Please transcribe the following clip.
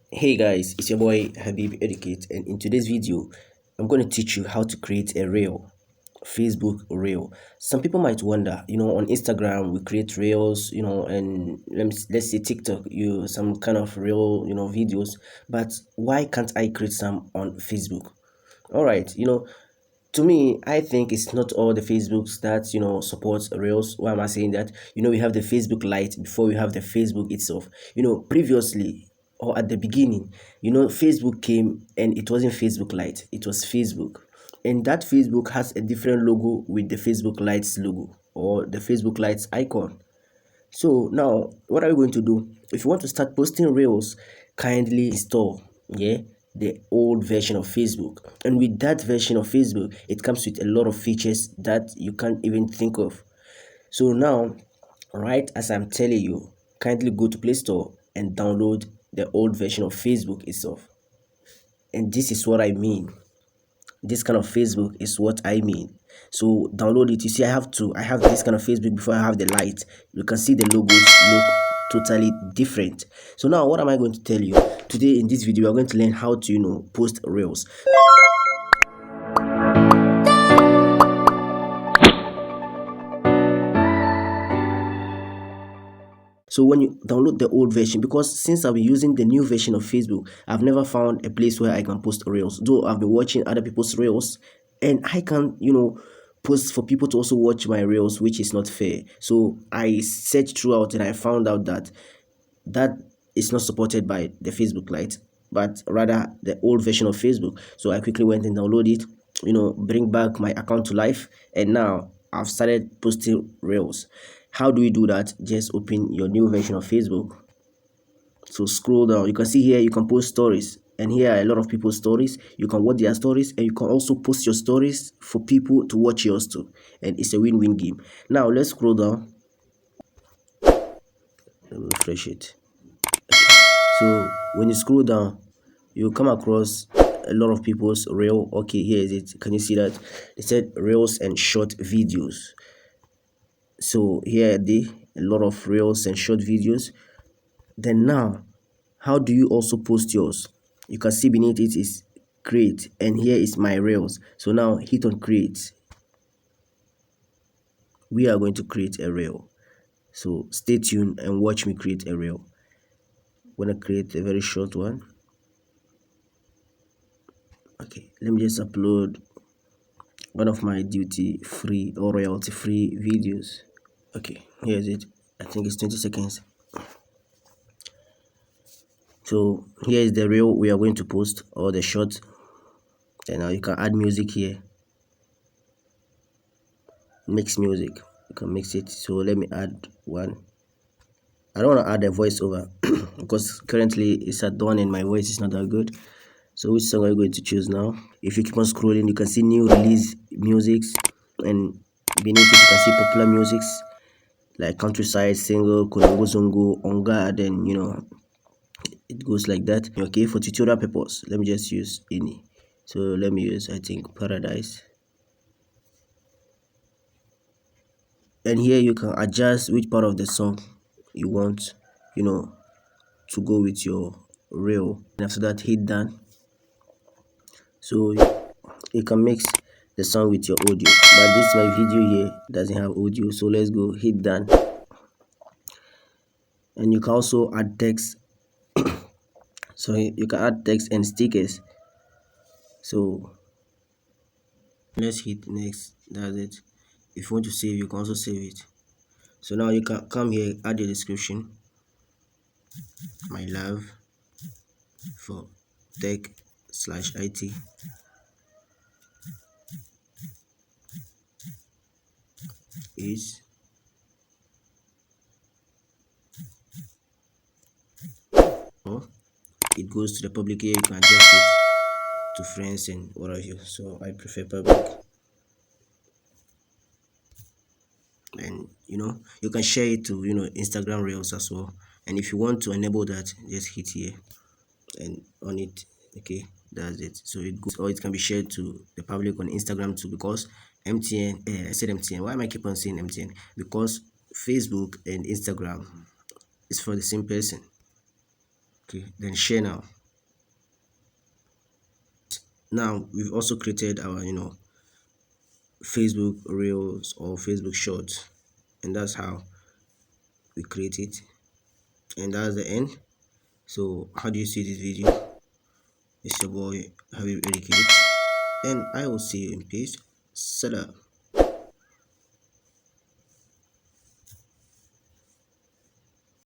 Hey guys, it's your boy Habib Educate, and in today's video, I'm going to teach you how to create a reel, Facebook reel. Some people might wonder, on Instagram we create reels, and let's say TikTok, some kind of reel, videos. But why can't I create some on Facebook? All right, to me, I think it's not all the Facebooks that supports Reels. Why am I saying that? We have the Facebook Lite before we have the Facebook itself. Previously or at the beginning, Facebook came and it wasn't Facebook Lite, it was Facebook. And that Facebook has a different logo with the Facebook Lite's logo or the Facebook Lite's icon. So now, what are we going to do? If you want to start posting reels, kindly install, the old version of Facebook. And with that version of Facebook, it comes with a lot of features that you can't even think of. So now, right as I'm telling you, kindly go to Play Store and download the old version of Facebook itself. And this is what I mean. This kind of Facebook is what I mean. So download it. You see, I have this kind of Facebook before I have the light. You can see the logos look totally different. So now what am I going to tell you today? In this video, we are going to learn how to post reels. So when you download the old version, because since I've been using the new version of Facebook, I've never found a place where I can post reels. Though I've been watching other people's reels, and I can, post for people to also watch my reels, which is not fair. So I searched throughout and I found out that is not supported by the Facebook Lite, but rather the old version of Facebook. So I quickly went and downloaded it, bring back my account to life, and now I've started posting reels. How do we do that? Just open your new version of Facebook. So scroll down, you can see here you can post stories, and here are a lot of people's stories. You can watch their stories, and you can also post your stories for people to watch yours too, and it's a win-win game. Now let's scroll down. Let me refresh it. So when you scroll down, you come across a lot of people's reel. Okay, here is it. Can you see that it said reels and short videos? So here are a lot of reels and short videos. Then now, how do you also post yours? You can see beneath it is create, and here is my reels. So now hit on create. We are going to create a reel. So stay tuned and watch me create a reel. I'm gonna create a very short one. Okay, let me just upload one of my duty free or royalty free videos. Okay, here's it. I think it's 20 seconds. So here is the reel we are going to post, or the short. And now you can add music here. Mix music, you can mix it. So let me add one. I don't want to add a voiceover because currently it's at dawn and my voice is not that good. So which song are you going to choose now? If you keep on scrolling, you can see new release musics, and beneath it you can see popular musics like Countryside, Single, Kolongo Zongo, On Guard, and it goes like that. Okay, for tutorial purpose, let me just use any. So let me use, I think, Paradise. And here you can adjust which part of the song you want, to go with your reel. And after that, hit done. So you can mix the song with your audio, but this my video here doesn't have audio, so let's go hit done. And you can also add text. So you can add text and stickers. So let's hit next. That's it. If you want to save, you can also save it. So now you can come here, add your description. My love for tech/IT. Is or it goes to the public. Here you can adjust it to friends and what have you. So I prefer public. And you can share it to Instagram reels as well. And if you want to enable that, just hit here and on it. Okay, that's it. So it goes, or it can be shared to the public on Instagram too, because MTN, I said MTN, why am I keep on saying MTN? Because Facebook and Instagram is for the same person. Okay, then share now. Now we've also created our Facebook Reels or Facebook Shorts, and that's how we create it, and that's the end. So how do you see this video? It's your boy Habib Educate, and I will see you in peace. Salam.